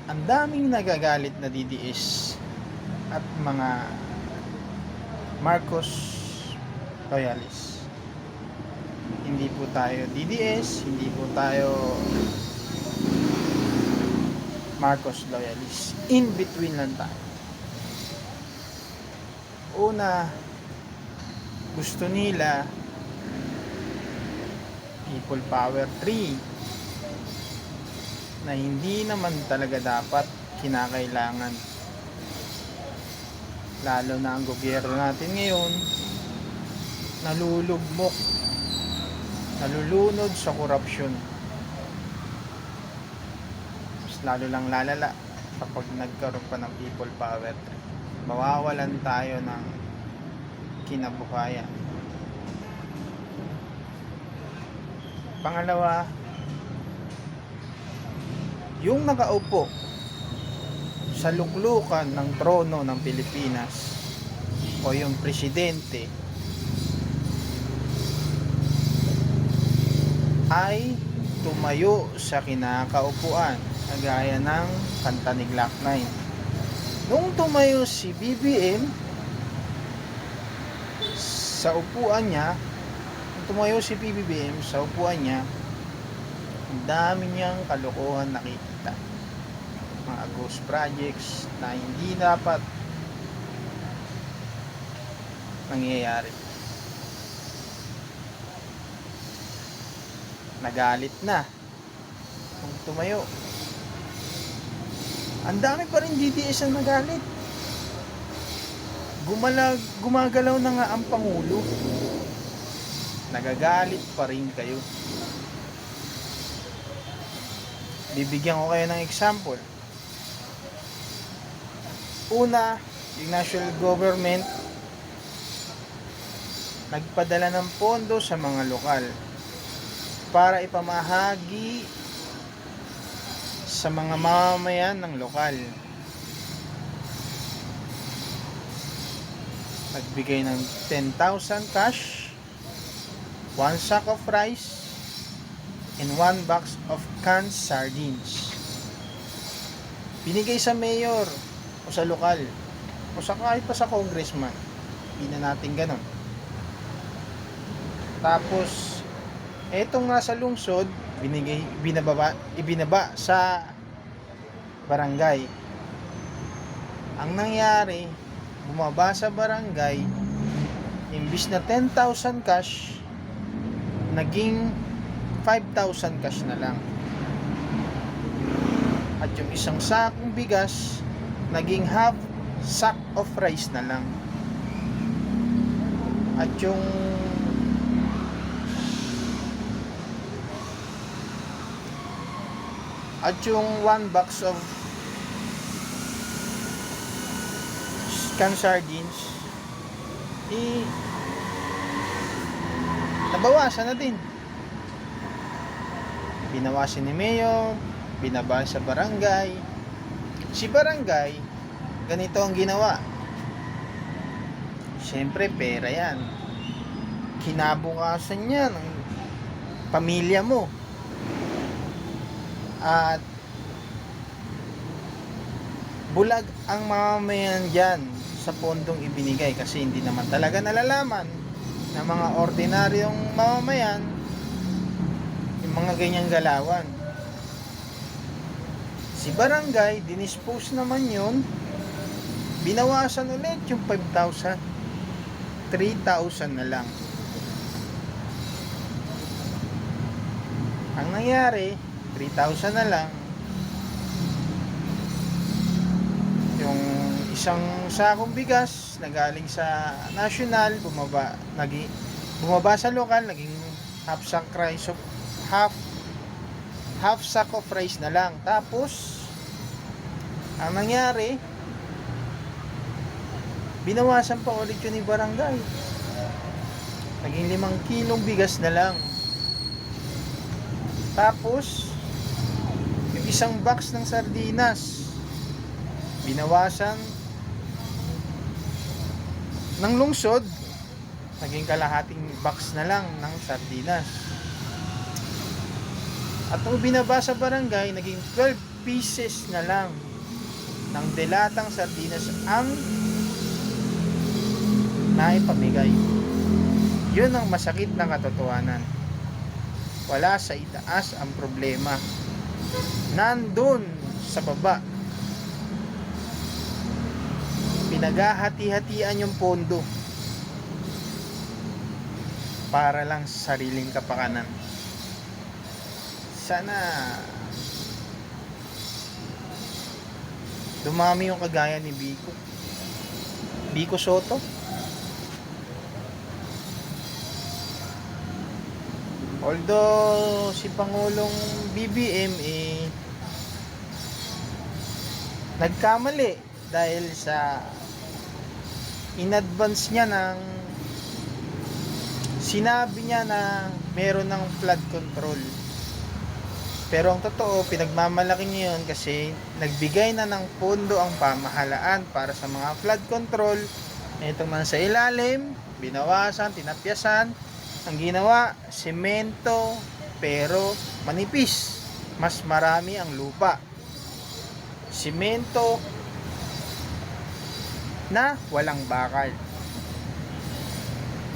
ang daming nagagalit na DDS at mga Marcos loyalists. Hindi po tayo DDS, hindi po tayo Marcos loyalists. In between lang tayo. Una, gusto nila People Power 3 na hindi naman talaga dapat kinakailangan, lalo na ang gobyerno natin ngayon nalulugmok, nalulunod sa korupsyon. Mas lalo lang lalala kapag nagkaroon pa ng People Power 3. Mawawalan tayo ng kinabukayan. Pangalawa, yung nakaupo sa luklukan ng trono ng Pilipinas o yung presidente ay tumayo sa kinakaupuan, kagaya ng kanta ni Glock 9. Nung tumayo si BBM sa upuan niya, ang dami niyang kalokohan nakikita, mga ghost projects na hindi dapat nangyayari. Nagalit na nung tumayo. Ang dami pa rin DDS ang nagalit. Gumagalaw na nga ang Pangulo. Nagagalit pa rin kayo. Bibigyan ko kayo ng example. Una, yung national government nagpadala ng pondo sa mga lokal para ipamahagi sa mga mamamayan ng lokal. Nagbigay ng 10,000 cash, 1 sack of rice, and 1 box of canned sardines. Binigay sa mayor o sa lokal o sa kahit pa sa congressman. Hindi na natin ganon. Tapos etong nasa lungsod, ibinaba sa barangay. Ang nangyari, bumaba sa barangay, imbis na 10,000 cash, naging 5,000 cash na lang. At yung isang sakong bigas, naging half sack of rice na lang. At yung yung 1 box of canned sardines nabawasan na din. Binawasan ni mayor, binaba sa barangay. Si barangay, ganito ang ginawa. Siyempre pera yan, kinabukasan niya ng pamilya mo. At bulag ang mamamayan dyan sa pondong ibinigay, kasi hindi naman talaga nalalaman ng mga ordinaryong mamamayan yung mga ganyang galawan. Si barangay, dinispose naman yun, binawasan ulit yung 5,000, 3,000 na lang. Ang nangyari, 3,000 na lang. Yung isang sakong bigas na galing sa national, bumaba sa lokal, naging half sack of rice na lang. Tapos ang nangyari, binawasan pa ulit yun ni barangay, naging 5 kilong bigas na lang. Tapos yung isang box ng sardinas, binawasan ng lungsod, naging kalahating box na lang ng sardinas. At nung binaba sa barangay, naging 12 pieces na lang ng delatang sardinas ang naipamigay. Yun ang masakit na katotohanan. Wala sa itaas ang problema. Nandun sa baba. Pinaghahati-hatian yung pondo para lang sa sariling kapakanan. Sana dumami yung kagaya ni Vico Soto. Although si Pangulong BBM nagkamali dahil sa in-advance niya ng sinabi niya na meron ng flood control. Pero ang totoo, pinagmamalaki niya yun kasi nagbigay na ng pondo ang pamahalaan para sa mga flood control. Itong nasa ilalim, binawasan, tinapyasan. Ang ginawa, semento, pero manipis. Mas marami ang lupa. Semento na walang bakal.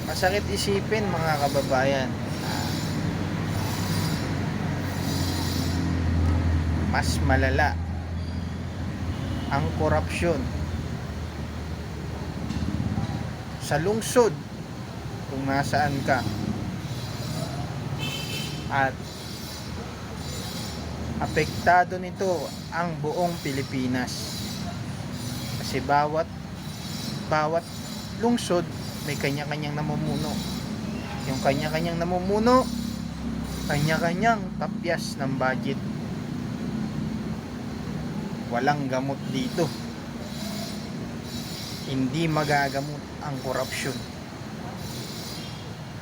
Masakit isipin mga kababayan. Mas malala ang korupsyon sa lungsod kung nasaan ka, at apektado nito ang buong Pilipinas kasi bawat lungsod may kanya-kanyang namumuno. Yung kanya-kanyang namumuno, kanya-kanyang tapyas ng budget. Walang gamot dito. Hindi magagamot ang korupsyon.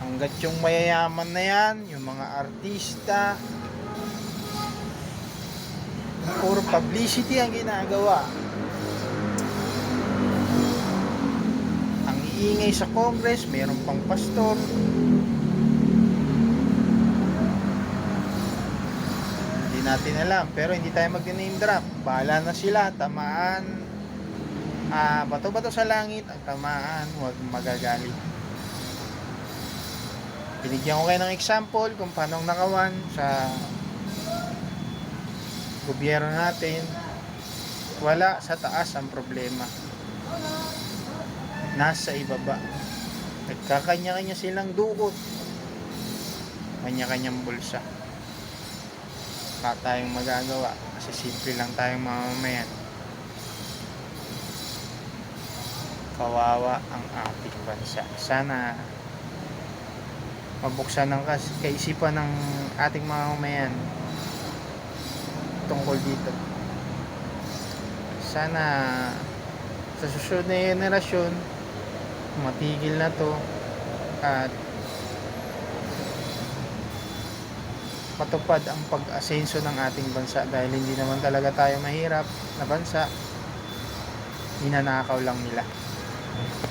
Hanggat yung mayayaman na yan, yung mga artista, puro publicity ang ginagawa. Ang iingay sa Congress, mayroon pang pastor. Hindi natin alam, pero hindi tayo mag-name drop. Bahala na sila, tamaan. Bato-bato sa langit, ang tamaan, huwag magagalit. Binigyan ko kayo ng example kung paano ang nakawan sa gobyerno natin. Wala sa taas ang problema. Nasa ibaba. Nagkakanya-kanya silang dukot. Kanya-kanyang bulsa. Wala tayong magagawa kasi simple lang tayong mamamayan. Kawawa ang ating bansa. Sana mabuksan ng kaisipan ng ating mamamayan tungkol dito. Sana sa susunod na henerasyon matigil na to at matupad ang pag-asenso ng ating bansa dahil hindi naman talaga tayo mahirap na bansa, ninanakaw lang nila.